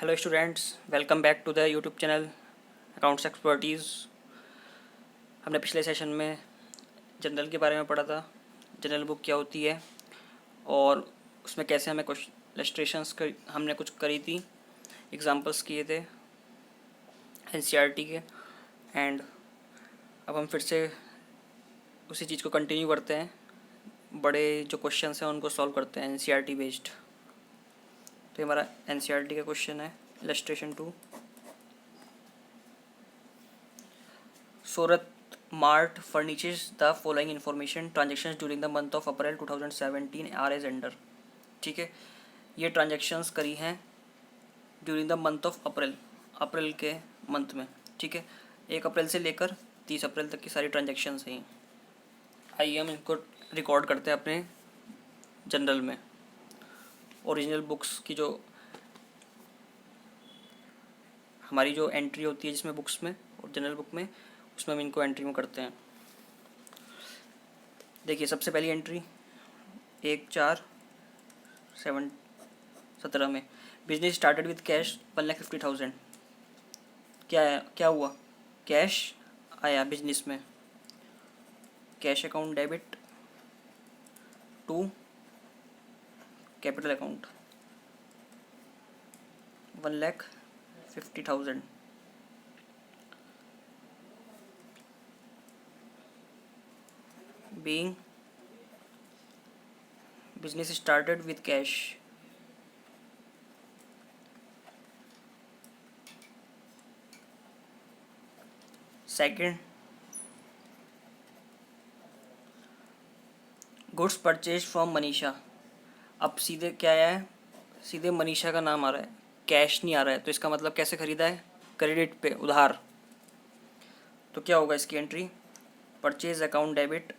Hello students, welcome back to the YouTube channel accounts expertise. हमने पिछले session में general के बारे में पढ़ा था। जनरल बुक क्या होती है और उसमें कैसे हमें कुछ इलस्ट्रेशंस हमने कुछ करी थी, एग्जांपल्स किए थे एनसीईआरटी के। एंड अब हम फिर से उसी चीज़ को कंटिन्यू करते हैं, बड़े जो क्वेश्चंस हैं उनको सॉल्व करते हैं एनसीईआरटी बेस्ड। तो ये हमारा एनसीईआरटी का क्वेश्चन है, illustration 2। Surat mart furnishes the following information transactions during the month of April 2017 are as under। ठीक है, ये ट्रांजेक्शन्स करी हैं during the month of April, April के मंथ में। ठीक है, 1 अप्रैल से लेकर 30 अप्रैल तक की सारी ट्रांजेक्शन्स हैं। आइए हम इनको रिकॉर्ड करते हैं अपने जनरल में। ओरिजिनल बुक्स की जो हमारी जो एंट्री होती है जिसमें बुक्स में और जनरल बुक में, उसमें हम इनको एंट्री में करते हैं। देखिए, सबसे पहली एंट्री 1/4/17 में बिजनेस स्टार्टेड विद कैश 1,50,000। क्या हुआ, कैश आया बिजनेस में, cash account debit to capital account 1,50,000। being business started with cash, second goods purchase from Manisha. अब सीधे क्या आया है, सीधे मनीषा का नाम आ रहा है, कैश नहीं आ रहा है। तो इसका मतलब कैसे खरीदा है, क्रेडिट पे, उधार। तो क्या होगा इसकी entry, purchase account debit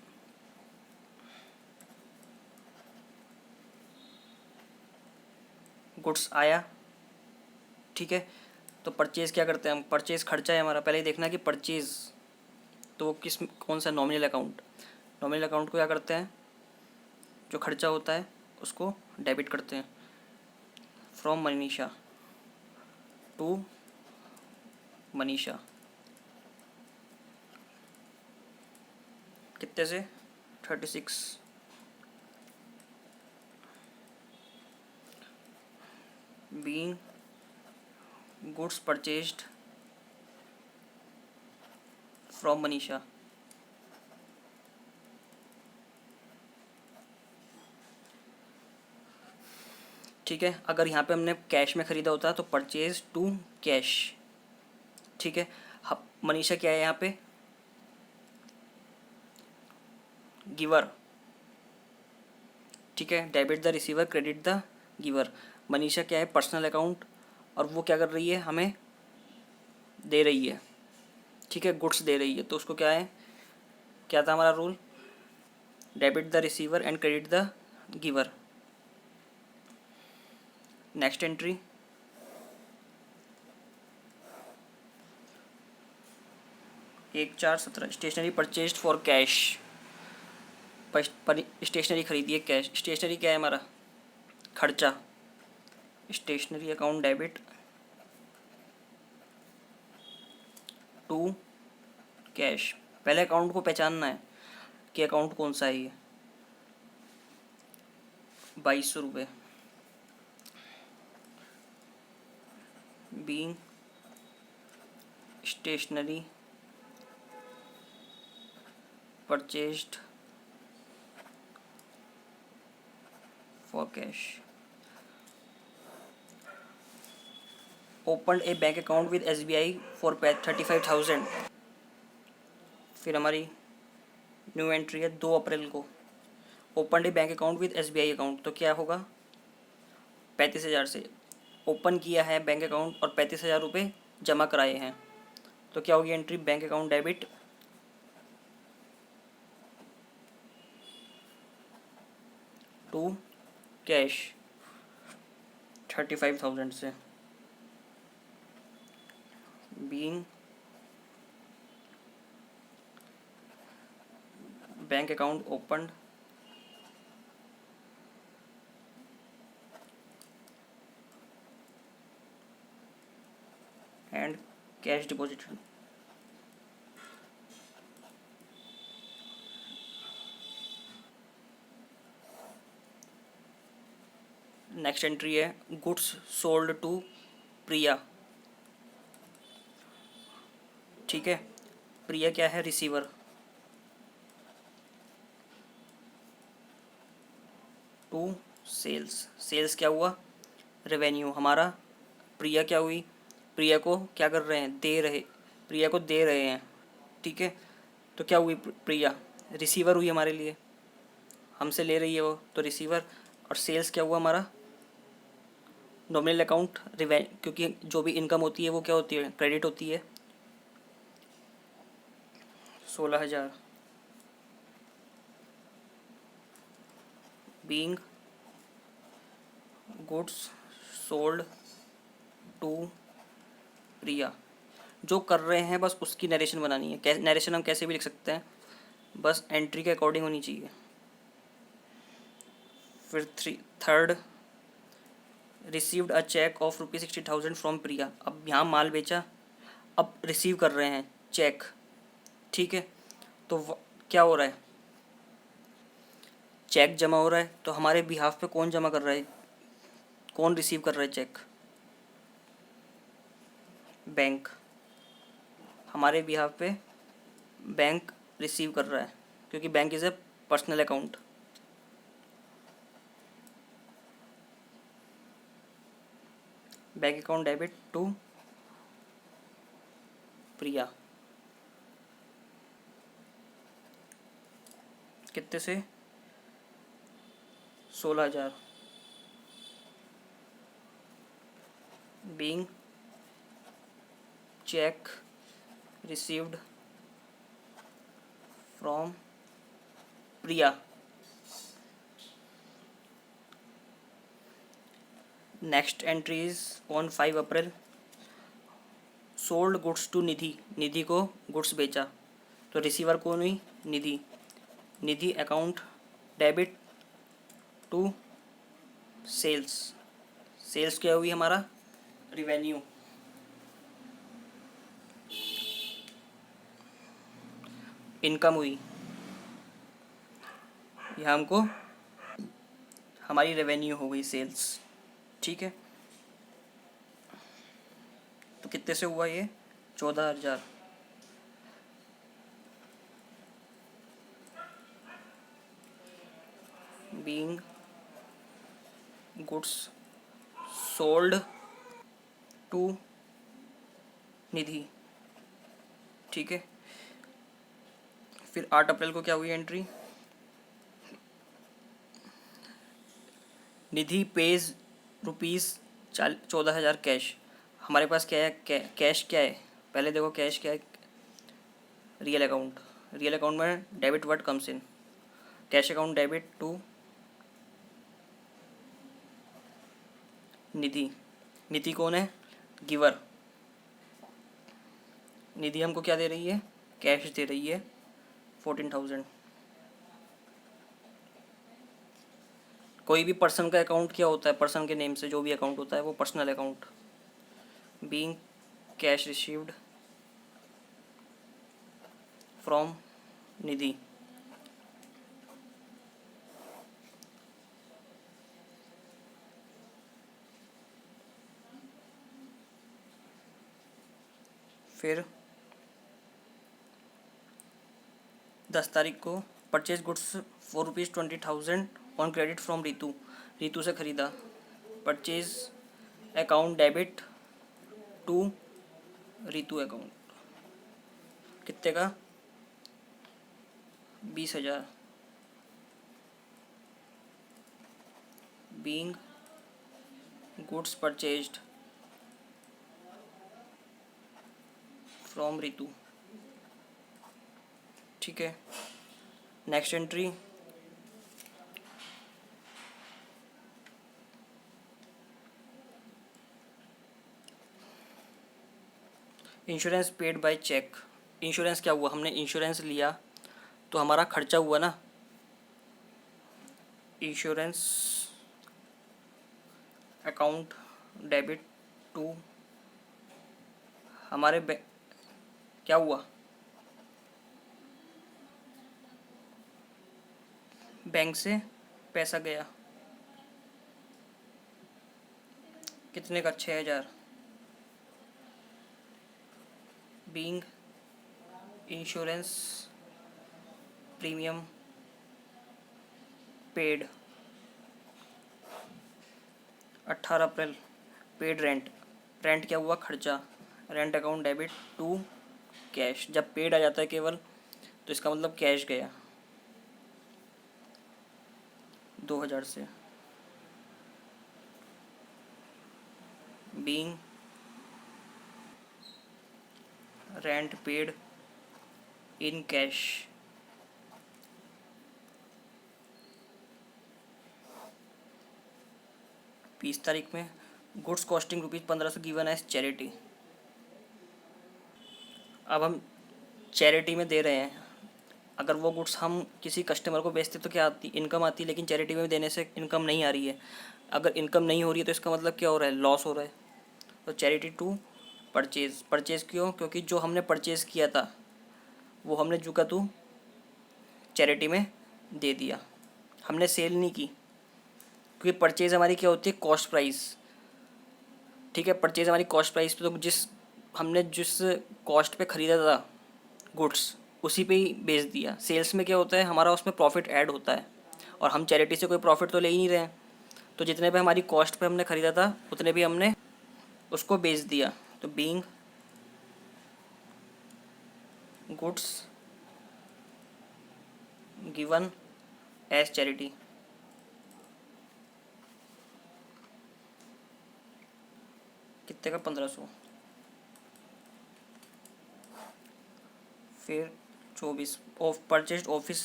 goods आया। ठीक है, तो परचेज क्या करते हैं हम, परचेज खर्चा है हमारा, पहले ही देखना कि परचेज तो वो कौन सा नॉमिनल अकाउंट। नॉमिनल अकाउंट को क्या करते हैं, जो खर्चा होता है उसको डेबिट करते हैं। फ्रॉम मनीषा टू मनीषा, कितने से 36। Being goods purchased from Manisha, ठीक है। अगर यहाँ पे हमने कैश में ख़रीदा होता तो परचेज टू कैश। ठीक है, मनीषा क्या है यहाँ पे, गिवर। ठीक है, debit the receiver credit the giver. Manisha क्या है, पर्सनल अकाउंट, और वो क्या कर रही है, हमें दे रही है। ठीक है, गुड्स दे रही है, तो उसको क्या है, क्या था हमारा rule, debit the receiver and credit the giver. Next entry 1/4/17 stationery purchased for cash. Stationery खरीदी है कैश। स्टेशनरी क्या है हमारा, खर्चा। Stationery account debit to cash. पहले अकाउंट को पहचानना है कि अकाउंट कौन सा है ये, 2200 रुपये। Being stationery purchased for cash. Open a bank account with SBI for 35,000। फिर हमारी न्यू एंट्री है 2 अप्रैल को, open a bank account with SBI account. तो क्या होगा, 35,000 से ओपन किया है बैंक अकाउंट और 35,000 रुपये जमा कराए हैं। तो क्या होगी entry, bank account debit to cash 35,000 से। Being bank account opened and cash deposit. Next entry है गुड्स सोल्ड टू प्रिया। ठीक है, प्रिया क्या है? रिसीवर। टू सेल्स, सेल्स क्या हुआ? रेवेन्यू हमारा। प्रिया क्या हुई? प्रिया को क्या कर रहे हैं? दे रहे, प्रिया को दे रहे हैं। ठीक है, तो क्या हुई? प्रिया रिसीवर हुई हमारे लिए, हमसे ले रही है वो, तो रिसीवर। और सेल्स क्या हुआ हमारा? नॉमिनल अकाउंट क्योंकि जो भी इनकम होती है वो क्या होती है? क्रेडिट होती है। 16,000 बीइंग गुड्स सोल्ड टू प्रिया। जो कर रहे हैं बस उसकी नरेशन बनानी है। नरेशन हम कैसे भी लिख सकते हैं, बस एंट्री के अकॉर्डिंग होनी चाहिए। फिर third, received a cheque of ₹60,000 from Priya. अब यहाँ माल बेचा, अब रिसीव कर रहे हैं चेक। ठीक है, तो क्या हो रहा है? चेक जमा हो रहा है, तो हमारे बिहाफ पे कौन जमा कर रहा है? कौन रिसीव कर रहा है चेक? बैंक। हमारे बिहाफ पे बैंक रिसीव कर रहा है, क्योंकि bank is a personal account. Bank account debit to Priya. कितने से? 16,000 being cheque received from Priya. Next entry is on 5 April sold goods to Nidhi. Nidhi को गुड्स बेचा, तो रिसीवर कौन हुई? Nidhi. Nidhi account debit to sales. Sales क्या हुई हमारा? रिवेन्यू। इनकम हुई, यह हमको हमारी रेवेन्यू हो गई सेल्स। ठीक है, तो कितने से हुआ ये? 14,000। बीइंग गुड्स सोल्ड टू निधि। ठीक है, फिर 8 अप्रैल को क्या हुई एंट्री? निधि पेज ₹14,000 कैश। हमारे पास क्या है? कैश क्या है? पहले देखो कैश क्या है। Real account. रियल अकाउंट में debit word comes in. Cash account debit to Nidhi. Nidhi कौन है? गिवर। निधि हमको क्या दे रही है? कैश दे रही है 14,000। कोई भी पर्सन का अकाउंट क्या होता है? पर्सन के नेम से जो भी अकाउंट होता है वो personal account. Being cash received from Nidhi. फिर 10 तारीख को purchase goods for ₹20,000 on credit from Ritu. Ritu से ख़रीदा। Purchase account debit to Ritu account. कितने का? 20,000। Being goods purchased from Ritu. ठीक है, next entry insurance paid by cheque. Insurance क्या हुआ? हमने इंश्योरेंस लिया तो हमारा खर्चा हुआ ना। इंश्योरेंस अकाउंट डेबिट टू हमारे क्या हुआ, बैंक से पैसा गया, कितने का, 6,000। बीइंग इंश्योरेंस प्रीमियम पेड, 18 अप्रैल। पेड रेंट, रेंट क्या हुआ, खर्चा। Rent account debit to cash, जब पेड आ जाता है केवल तो इसका मतलब कैश गया 2,000 से। Being rent paid in cash, 20 तारीख में। Goods costing ₹1500 given as charity. अब हम चैरिटी में दे रहे हैं, अगर वो गुड्स हम किसी कस्टमर को बेचते तो क्या आती, इनकम आती, लेकिन चैरिटी में देने से इनकम नहीं आ रही है। अगर इनकम नहीं हो रही है तो इसका मतलब क्या हो रहा है, लॉस हो रहा है। तो चैरिटी टू परचेज, परचेज क्यों, क्योंकि जो हमने परचेज़ किया था वो हमने चुका तो चैरिटी में दे दिया, हमने सेल नहीं की। क्योंकि परचेज़ हमारी क्या होती है, कॉस्ट प्राइस। ठीक है, परचेज़ हमारी कॉस्ट प्राइस पे, तो हमने जिस कॉस्ट पे ख़रीदा था गुड्स उसी पे ही बेच दिया। सेल्स में क्या होता है, हमारा उसमें प्रॉफिट ऐड होता है, और हम चैरिटी से कोई प्रॉफिट तो ले ही नहीं रहे हैं। तो जितने पे हमारी कॉस्ट पे हमने ख़रीदा था उतने भी हमने उसको बेच दिया। तो being goods given as charity, कितने का, 1500। फिर 24 of purchase office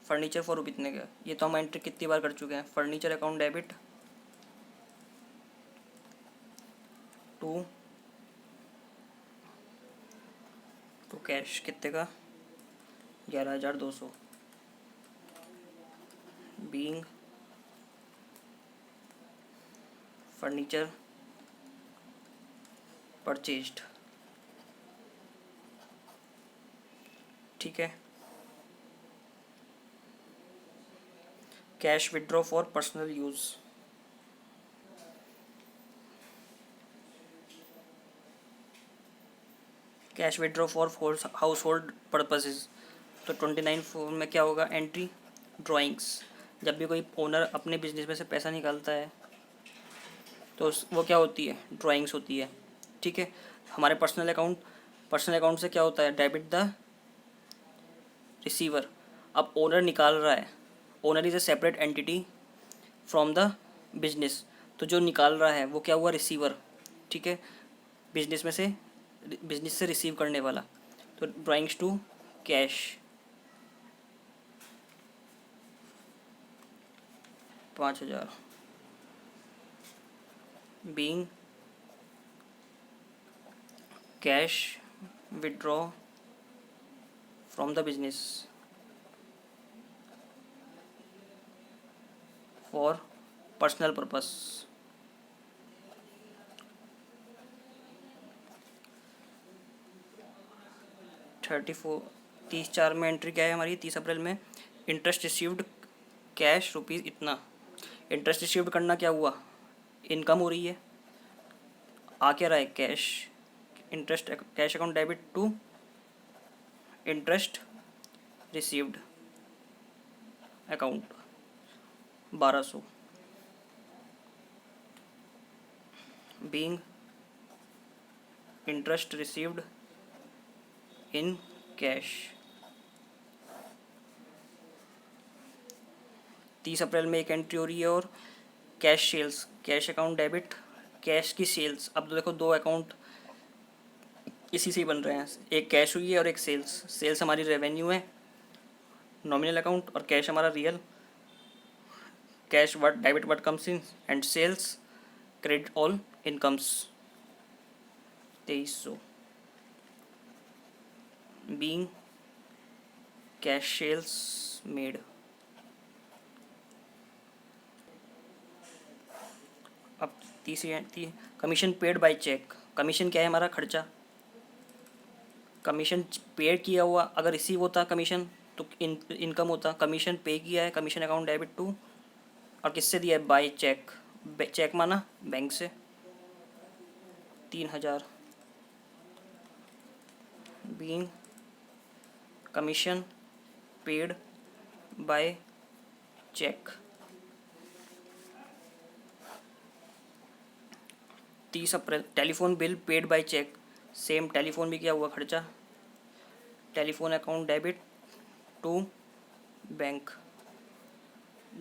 furniture for कितने का, ये तो हम एंट्री कितनी बार कर चुके हैं। Furniture account debit to to cash, कितने का, 11,200। बीइंग फर्नीचर परचेज्ड, ठीक है। Cash withdraw for personal use, cash withdraw for household purposes. तो 29 में क्या होगा, एंट्री ड्राइंग्स। जब भी कोई ओनर अपने बिजनेस में से पैसा निकालता है तो वो क्या होती है, ड्राइंग्स होती है, ठीक है। हमारे पर्सनल अकाउंट से क्या होता है, डेबिट द रिसीवर। अब ओनर निकाल रहा है, owner is a separate entity from the business, तो जो निकाल रहा है वो क्या हुआ, रिसीवर, ठीक है। बिजनेस से रिसीव करने वाला। तो drawings to cash, 5,000। Being cash withdraw from the business for personal purpose, 30/4 में एंट्री क्या है हमारी, 30 अप्रैल में। इंटरेस्ट रिसीव्ड कैश रुपीज़ इतना। इंटरेस्ट रिसीव्ड करना क्या हुआ, इनकम हो रही है, आ क्या रहा है, cash. Interest cash account debit to interest received account, 1,200। Being interest received in cash, 30 अप्रैल में एक एंट्री हो रही है। और cash sales, cash account debit cash की सेल्स। अब तो देखो, दो अकाउंट इसी से ही बन रहे हैं, एक कैश हुई है और एक सेल्स। सेल्स हमारी रेवेन्यू है, नॉमिनल अकाउंट, और कैश हमारा real. Cash what, debit what comes in, and sales credit all incomes, 2,300। Being cash sales made. अब तीसरी commission paid by cheque. Commission क्या है, हमारा खर्चा। कमीशन पे किया हुआ, अगर रिसीव होता कमीशन तो इनकम होता। कमीशन पे किया है, कमीशन अकाउंट डेबिट टू, और किससे दिया है? By cheque. चेक माना बैंक से 3,000, being commission paid by cheque. 30 अप्रैल telephone bill paid by cheque, same telephone भी किया हुआ खर्चा। Telephone account debit to bank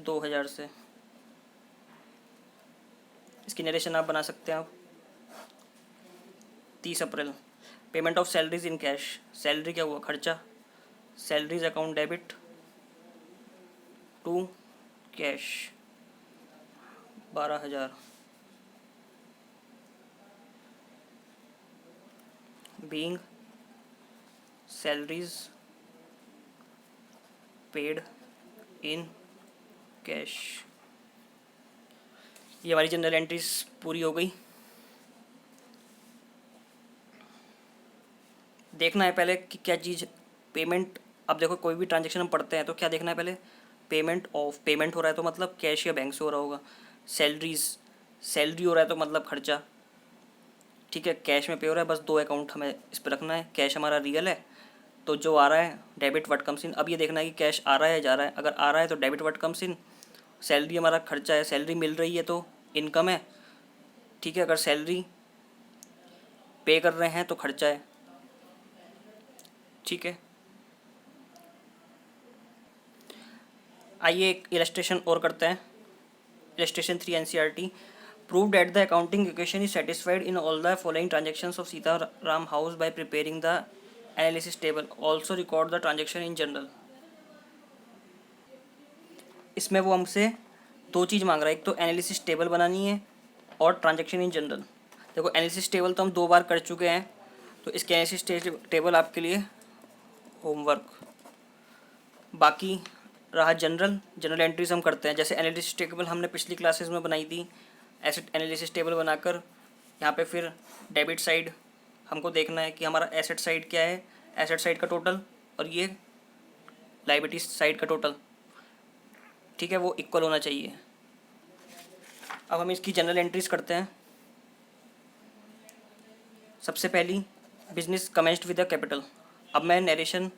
2,000 से। इसकी नरेशन आप बना सकते हैं आप। 30 April payment of salaries in cash, salary क्या हुआ? खर्चा। Salaries account debit to cash 12,000, being salaries paid in cash. ये हमारी जनरल एंट्रीज पूरी हो गई। देखना है पहले कि क्या चीज़ पेमेंट। अब देखो कोई भी ट्रांजेक्शन हम पढ़ते हैं तो क्या देखना है पहले? पेमेंट ऑफ, पेमेंट हो रहा है तो मतलब कैश या बैंक से हो रहा होगा। सैलरीज, सैलरी हो रहा है तो मतलब खर्चा। ठीक है, कैश में पे हो रहा है। बस दो अकाउंट हमें इस पर रखना है। कैश हमारा रियल है तो जो आ रहा है डेबिट व्हाट कम्स इन। अब ये देखना है कि कैश आ रहा है या जा रहा है। अगर आ रहा है तो debit what comes in. Salary हमारा खर्चा है, सैलरी मिल रही है तो इनकम है। ठीक है, अगर सैलरी पे कर रहे हैं तो खर्चा है। ठीक है, आइए एक इलस्ट्रेशन और करते हैं। Illustration 3 NCERT. Prove that the accounting equation is satisfied in all the following transactions of Sitaram house by preparing the analysis table, also record the transaction in general. इसमें वो हमसे दो चीज़ मांग रहा है, एक तो एनालिसिस टेबल बनानी है और ट्रांजेक्शन इन जनरल। देखो एनालिसिस टेबल तो हम 2 बार कर चुके हैं, तो इसके एनालिसिस टेबल आपके लिए होमवर्क। बाकी रहा जनरल, जनरल एंट्रीज हम करते हैं। जैसे एनालिसिस टेबल हमने पिछली क्लासेस में बनाई थी, एसेट एनालिसिस टेबल बनाकर यहाँ पे फिर डेबिट साइड हमको देखना है कि हमारा एसेट साइड क्या है, एसेट साइड का टोटल, और ये लायबिलिटी साइड का टोटल। ठीक है, वो इक्वल होना चाहिए। अब हम इसकी जनरल एंट्रीज करते हैं। सबसे पहली, business commenced with the capital. अब मैं नरेशन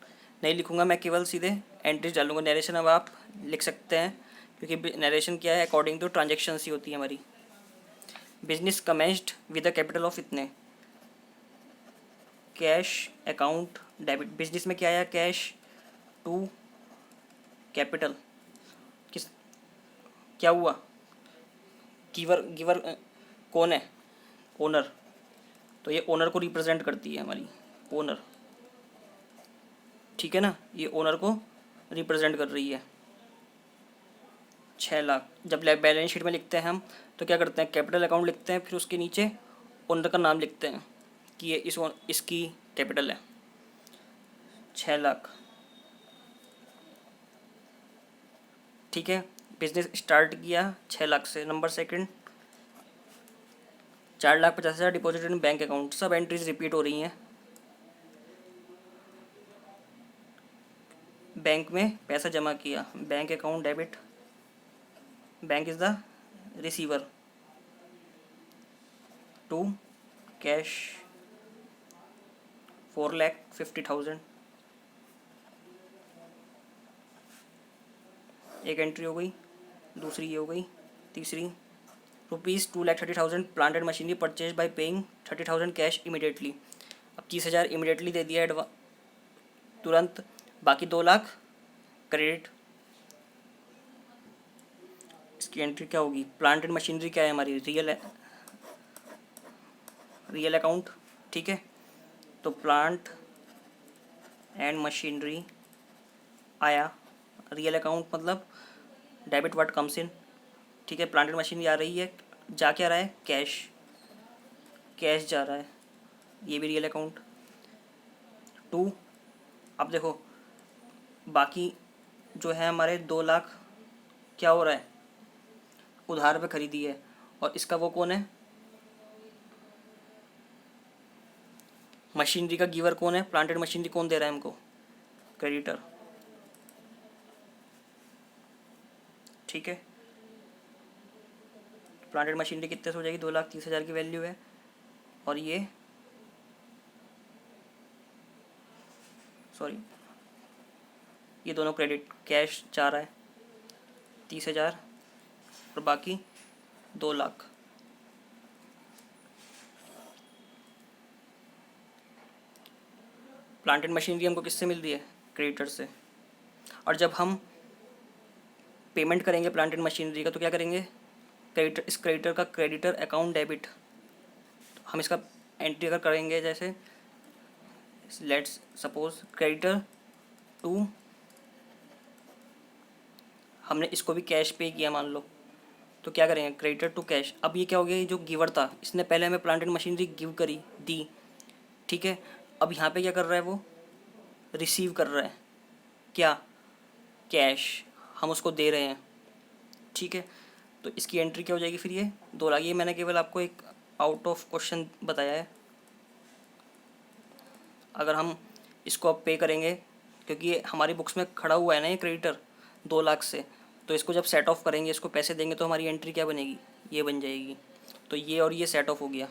नहीं लिखूंगा, मैं केवल सीधे एंट्रीज डालूंगा। नरेशन अब आप लिख सकते हैं क्योंकि नरेशन क्या है, अकॉर्डिंग टू ट्रांजेक्शन ही होती है हमारी। Business commenced with the capital of इतने, कैश अकाउंट डेबिट। बिजनेस में क्या आया? Cash to capital. किस क्या हुआ? गिवर, गिवर कौन है? ओनर। तो ये ओनर को रिप्रेजेंट करती है हमारी, ओनर। ठीक है ना, ये ओनर को रिप्रेजेंट कर रही है। 6 लाख। जब बैलेंस शीट में लिखते हैं हम तो क्या करते हैं? कैपिटल अकाउंट लिखते हैं, फिर उसके नीचे ओनर का नाम लिखते हैं कि ये इसकी कैपिटल है। 6 लाख। ठीक है, बिजनेस स्टार्ट किया 6 लाख से। Number second, 4,50,000 deposited in bank account. सब एंट्रीज रिपीट हो रही हैं। बैंक में पैसा जमा किया, bank account debit, bank is the receiver, to cash 4,50,000। एक एंट्री हो गई, दूसरी ये हो गई, तीसरी ₹2,30,30,000 plant and machinery purchase by paying 30,000 cash immediately. अब 30,000 इमीडिएटली दे दिया तुरंत, बाकी 2 लाख क्रेडिट। इसकी एंट्री क्या होगी? प्लांट एंड मशीनरी क्या है हमारी? रियल है, रियल अकाउंट। ठीक है, तो प्लांट एंड मशीनरी आया, रियल अकाउंट मतलब डेबिट व्हाट कम्स इन। ठीक है, प्लांट एंड मशीनरी आ रही है, जा क्या रहा है? कैश, कैश जा रहा है, ये भी रियल अकाउंट। टू, अब देखो बाकी जो है हमारे 2 लाख क्या हो रहा है? उधार पे खरीदी है, और इसका वो कौन है? मशीनरी का गिवर कौन है, प्लांट एंड मशीनरी कौन दे रहा है हमको, क्रेडिटर। ठीक है, प्लांट एंड मशीनरी कितने से हो जाएगी, 2,30,000 की वैल्यू है, और ये सॉरी ये दोनों क्रेडिट, कैश जा रहा है 30,000 और बाकी 2,00,000। प्लांट एंड मशीनरी हमको किससे मिल रही है, क्रेडिटर से। और जब हम पेमेंट करेंगे प्लांट एंड मशीनरी का तो क्या करेंगे, क्रेडिटर, इस क्रेडिटर का क्रेडिटर अकाउंट डेबिट, हम इसका एंट्री अगर करेंगे जैसे लेट्स सपोज क्रेडिटर टू, हमने इसको भी कैश पे किया मान लो, तो क्या करेंगे, क्रेडिटर टू कैश। अब ये क्या हो गया, ये जो गिवर था इसने पहले हमें प्लांट एंड मशीनरी गिव करी, दी, ठीक है। अब यहाँ पे क्या कर रहा है, वो रिसीव कर रहा है क्या, कैश, हम उसको दे रहे हैं, ठीक है। तो इसकी एंट्री क्या हो जाएगी फिर, ये 2,00,000। ये मैंने केवल आपको एक आउट ऑफ क्वेश्चन बताया है। अगर हम इसको अब पे करेंगे, क्योंकि ये हमारी बुक्स में खड़ा हुआ है ना ये क्रेडिटर 2,00,000 से, तो इसको जब सेट ऑफ करेंगे, इसको पैसे देंगे, तो हमारी एंट्री क्या बनेगी, ये बन जाएगी। तो ये और ये सेट ऑफ हो गया।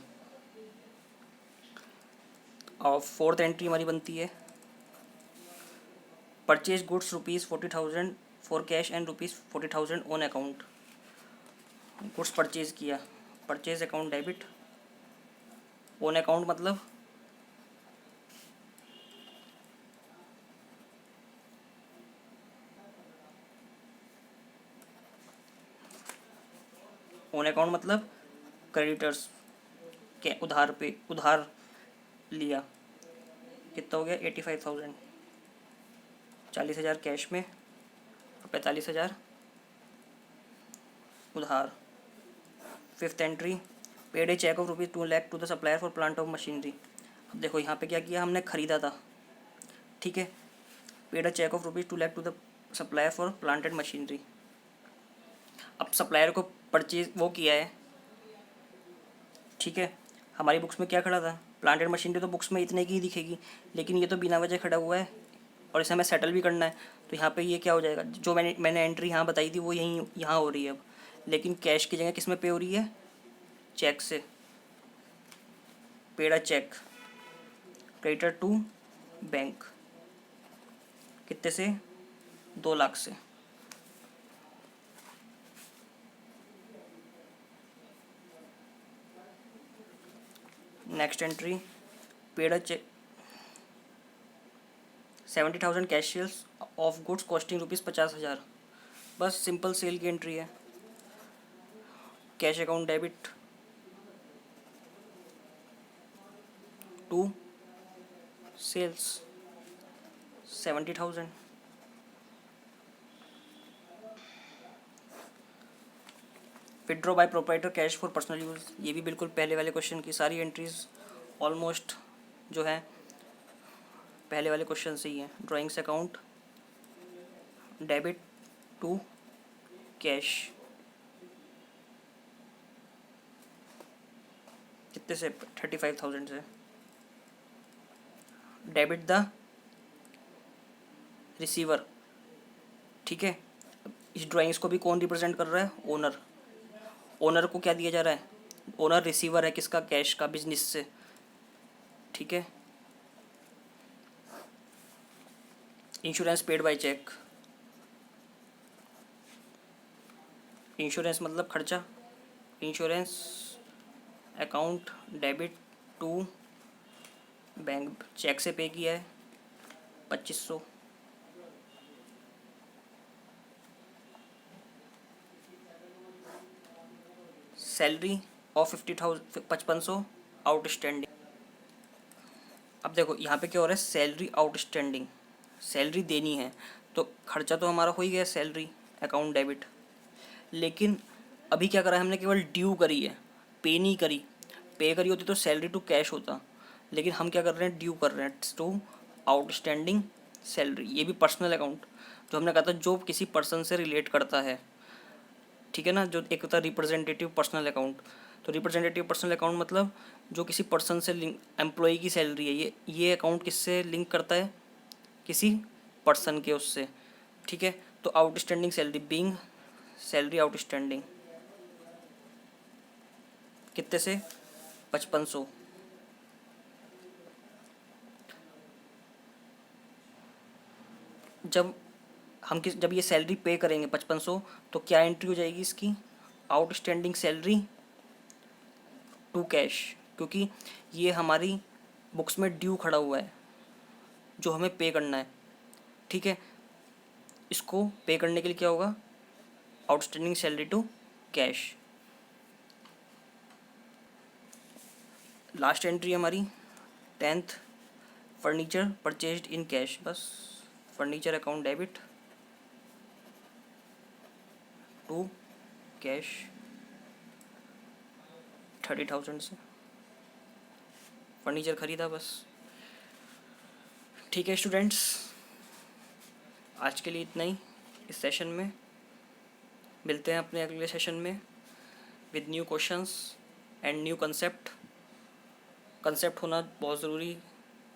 और फोर्थ एंट्री हमारी बनती है, purchase goods ₹40,000 for cash and ₹40,000 on account. Goods purchase किया, purchase account debit, on account मतलब ऑन अकाउंट मतलब क्रेडिटर्स के उधार पे, उधार लिया, कितना हो गया 85,000, 40,000 कैश में और 45,000 उधार। Fifth entry, paid a cheque of ₹2,00,000 to the supplier for plant of machinery. अब देखो यहाँ पे क्या किया हमने, खरीदा था, ठीक है, paid a cheque of ₹2,00,000 to the supplier for plant and machinery. अब सप्लायर को परचेज वो किया है, ठीक है। हमारी बुक्स में क्या खड़ा था, प्लांट एंड मशीनरी, तो बुक्स में इतने की ही दिखेगी, लेकिन ये तो बिना वजह खड़ा हुआ है और इसे हमें सेटल भी करना है। तो यहाँ पे ये क्या हो जाएगा, जो मैंने एंट्री यहाँ बताई थी वो यहीं यहाँ हो रही है अब, लेकिन कैश की जगह किस में पे हो रही है, चेक से, paid a cheque, creditor to bank, कितने से, 2,00,000 से। Next entry, paid a cheque 70,000 cash sales of goods costing ₹50,000। बस सिंपल सेल की एंट्री है, cash account debit to sales 70,000। Withdraw by proprietor cash for personal use, ये भी बिल्कुल पहले वाले क्वेश्चन की सारी एंट्रीज ऑलमोस्ट जो है पहले वाले क्वेश्चन से ही है। Drawings account debit to cash, कितने से, 35,000 से, डेबिट द रिसीवर, ठीक है। इस ड्राइंग्स को भी कौन रिप्रेजेंट कर रहा है, ओनर। ओनर को क्या दिया जा रहा है, ओनर रिसीवर है किसका, कैश का, बिजनेस से, ठीक है। Insurance paid by cheque, insurance मतलब खर्चा, insurance account debit to bank, cheque से पे किया है 2,500। Salary of 55,000 outstanding. अब देखो यहाँ पे क्या हो रहा है, सैलरी आउटस्टैंडिंग, सैलरी देनी है, तो खर्चा तो हमारा हो ही गया सैलरी अकाउंट डेबिट, लेकिन अभी क्या करा है हमने, केवल ड्यू करी है, पे नहीं करी। पे करी होती तो सैलरी टू कैश होता, लेकिन हम क्या कर रहे हैं, ड्यू कर रहे हैं टू आउटस्टैंडिंग सैलरी। ये भी पर्सनल अकाउंट, जो हमने कहा था जो किसी पर्सन से रिलेट करता है, ठीक है ना, जो एक होता है रिप्रेजेंटेटिव पर्सनल अकाउंट। तो रिप्रेजेंटेटिव पर्सनल अकाउंट मतलब जो किसी पर्सन से लिंक, एम्प्लॉय की सैलरी है, ये अकाउंट किससे लिंक करता है, किसी पर्सन के उससे, ठीक है। तो outstanding salary being salary outstanding कितने से, 5500। जब ये सैलरी पे करेंगे 5500, तो क्या एंट्री हो जाएगी इसकी, आउटस्टैंडिंग सैलरी टू कैश, क्योंकि ये हमारी बुक्स में ड्यू खड़ा हुआ है जो हमें पे करना है, ठीक है। इसको पे करने के लिए क्या होगा, outstanding salary to cash. Last entry हमारी 10th, furniture purchased in cash, बस furniture account debit to cash 30,000 से फर्नीचर खरीदा, बस। ठीक है स्टूडेंट्स, आज के लिए इतना ही इस सेशन में। मिलते हैं अपने अगले सेशन में with new questions and new concept. Concept होना बहुत ज़रूरी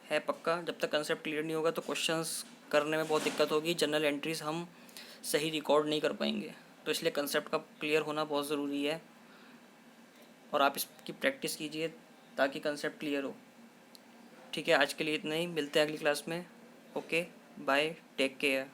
है पक्का, जब तक कंसेप्ट क्लियर नहीं होगा तो क्वेश्चंस करने में बहुत दिक्कत होगी, जनरल एंट्रीज हम सही रिकॉर्ड नहीं कर पाएंगे, तो इसलिए कंसेप्ट का क्लियर होना बहुत ज़रूरी है और आप इसकी प्रैक्टिस कीजिए ताकि कंसेप्ट क्लियर हो। ठीक है, आज के लिए इतना ही, मिलते हैं अगली क्लास में। Okay, bye, take care.